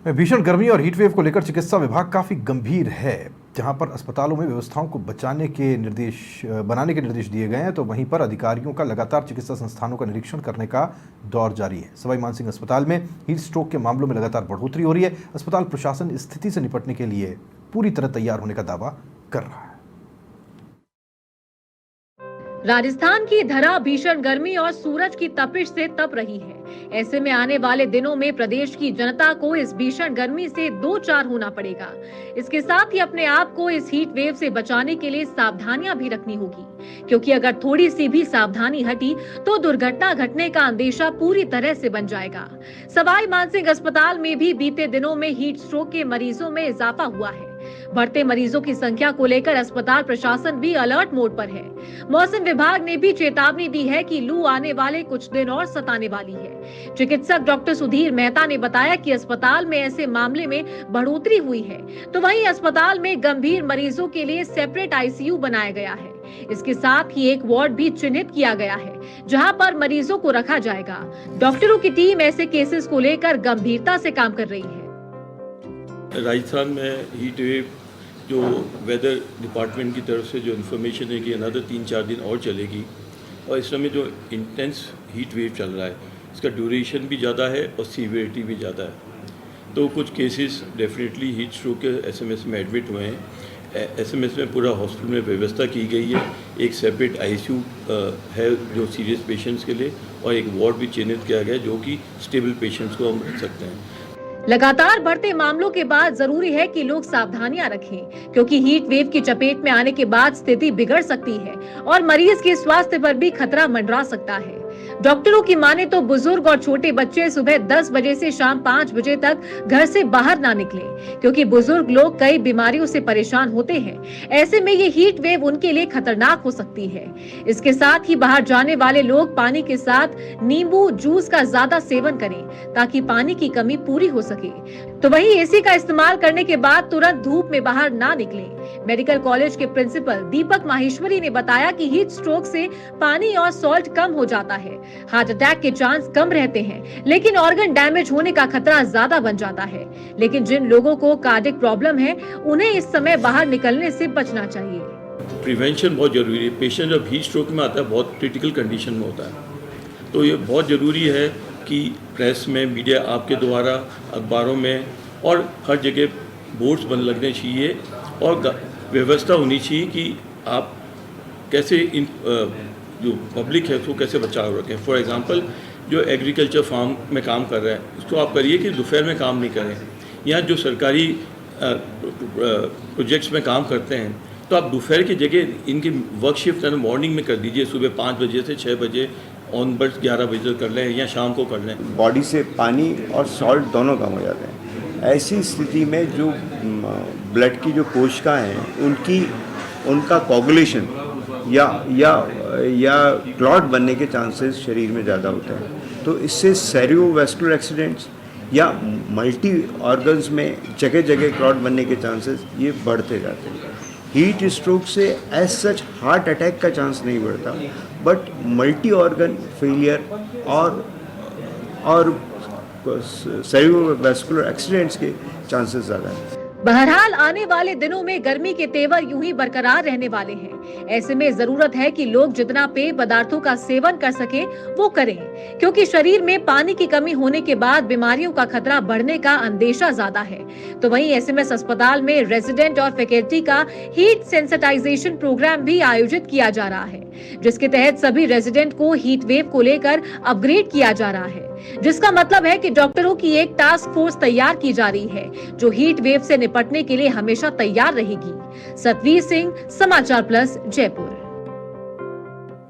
भीषण गर्मी और हीटवेव को लेकर चिकित्सा विभाग काफ़ी गंभीर है। जहां पर अस्पतालों में व्यवस्थाओं को बनाने के निर्देश दिए गए हैं, तो वहीं पर अधिकारियों का लगातार चिकित्सा संस्थानों का निरीक्षण करने का दौर जारी है। सवाई मानसिंह अस्पताल में हीट स्ट्रोक के मामलों में लगातार बढ़ोतरी हो रही है। अस्पताल प्रशासन स्थिति से निपटने के लिए पूरी तरह तैयार होने का दावा कर रहा है। राजस्थान की धरा भीषण गर्मी और सूरज की तपिश से तप रही है। ऐसे में आने वाले दिनों में प्रदेश की जनता को इस भीषण गर्मी से दो चार होना पड़ेगा। इसके साथ ही अपने आप को इस हीट वेव से बचाने के लिए सावधानियां भी रखनी होगी, क्योंकि अगर थोड़ी सी भी सावधानी हटी तो दुर्घटना घटने का अंदेशा पूरी तरह से बन जाएगा। सवाई मानसिंह अस्पताल में भी बीते दिनों में हीट स्ट्रोक के मरीजों में इजाफा हुआ है। बढ़ते मरीजों की संख्या को लेकर अस्पताल प्रशासन भी अलर्ट मोड पर है। मौसम विभाग ने भी चेतावनी दी है कि लू आने वाले कुछ दिन और सताने वाली है। चिकित्सक डॉक्टर सुधीर मेहता ने बताया कि अस्पताल में ऐसे मामले में बढ़ोतरी हुई है, तो वहीं अस्पताल में गंभीर मरीजों के लिए सेपरेट आईसीयू बनाया गया है। इसके साथ ही एक वार्ड भी चिन्हित किया गया है, जहां पर मरीजों को रखा जाएगा। डॉक्टरों की टीम ऐसे केसेस को लेकर गंभीरता से काम कर रही है। राजस्थान में हीट वेव जो वेदर डिपार्टमेंट की तरफ से जो इन्फॉर्मेशन है कि अनदर 3-4 दिन और चलेगी, और इस समय जो इंटेंस हीट वेव चल रहा है इसका ड्यूरेशन भी ज़्यादा है और सीवियरिटी भी ज़्यादा है। तो कुछ केसेस डेफिनेटली हीट स्ट्रोक के एसएमएस में एडमिट हुए हैं। एसएमएस में पूरा हॉस्पिटल में व्यवस्था की गई है। एक सेपरेट आईसीयू है जो सीरियस पेशेंट्स के लिए, और एक वार्ड भी चिन्हित किया गया जो कि स्टेबल पेशेंट्स को हम रख सकते हैं। लगातार बढ़ते मामलों के बाद जरूरी है कि लोग सावधानियां रखें, क्योंकि हीट वेव की चपेट में आने के बाद स्थिति बिगड़ सकती है और मरीज के स्वास्थ्य पर भी खतरा मंडरा सकता है। डॉक्टरों की माने तो बुजुर्ग और छोटे बच्चे सुबह 10 बजे से शाम 5 बजे तक घर से बाहर ना निकलें, क्योंकि बुजुर्ग लोग कई बीमारियों से परेशान होते हैं। ऐसे में ये हीट वेव उनके लिए खतरनाक हो सकती है। इसके साथ ही बाहर जाने वाले लोग पानी के साथ नींबू जूस का ज्यादा सेवन करें, ताकि पानी की कमी पूरी हो सके। तो वहीं एसी का इस्तेमाल करने के बाद तुरंत धूप में बाहर ना निकलें। मेडिकल कॉलेज के प्रिंसिपल दीपक माहेश्वरी ने बताया कि हीट स्ट्रोक से पानी और सॉल्ट कम हो जाता है, हार्ट अटैक के चांस कम रहते हैं, लेकिन ऑर्गन डैमेज होने का खतरा ज्यादा बन जाता है। लेकिन जिन लोगों को कार्डियक प्रॉब्लम है, उन्हें इस समय बाहर निकलने से बचना चाहिए। प्रिवेंशन बहुत जरूरी है। पेशेंट जब हीट स्ट्रोक में आता है बहुत क्रिटिकल कंडीशन में होता है, तो ये बहुत जरूरी है कि प्रेस में, मीडिया आपके द्वारा, अखबारों में और हर जगह बोर्ड्स बंद लगने चाहिए और व्यवस्था होनी चाहिए कि आप कैसे इन जो पब्लिक है उसको कैसे बचाव रखें। फॉर एग्जांपल जो एग्रीकल्चर फार्म में काम कर रहा है उसको आप करिए कि दोपहर में काम नहीं करें। या जो सरकारी प्रोजेक्ट्स में काम करते हैं तो आप दोपहर की जगह इनकी वर्क शिफ्ट मॉर्निंग में कर दीजिए, सुबह 5 बजे से 6 बजे ऑनवर्ड्स 11 बजे कर लें या शाम को कर लें। बॉडी से पानी और सॉल्ट दोनों कम हो जाते हैं। ऐसी स्थिति में जो ब्लड की जो कोशिकाएं हैं उनका कोगुलेशन या क्लॉट बनने के चांसेस शरीर में ज़्यादा होते हैं। तो इससे सेरियोवैस्कुलर एक्सीडेंट्स या मल्टी ऑर्गन्स में जगह जगह क्लॉट बनने के चांसेस ये बढ़ते जाते हैं। हीट स्ट्रोक से एज सच हार्ट अटैक का चांस नहीं बढ़ता, बट मल्टी ऑर्गन फेलियर और सेरियोवैस्कुलर एक्सीडेंट्स के चांसेस ज़्यादा हैं। बहरहाल आने वाले दिनों में गर्मी के तेवर यूं ही बरकरार रहने वाले हैं। ऐसे में जरूरत है कि लोग जितना पेय पदार्थों का सेवन कर सकें वो करें, क्योंकि शरीर में पानी की कमी होने के बाद बीमारियों का खतरा बढ़ने का अंदेशा ज्यादा है। तो वहीं एसएमएस अस्पताल में रेजिडेंट और फैकल्टी का हीट सेंसिटाइजेशन प्रोग्राम भी आयोजित किया जा रहा है, जिसके तहत सभी रेजिडेंट को हीट वेव को लेकर अपग्रेड किया जा रहा है, जिसका मतलब है कि डॉक्टरों की एक टास्क फोर्स तैयार की जा रही है जो हीट वेव से निपटने के लिए हमेशा तैयार रहेगी। सतवीर सिंह, समाचार प्लस, जयपुर।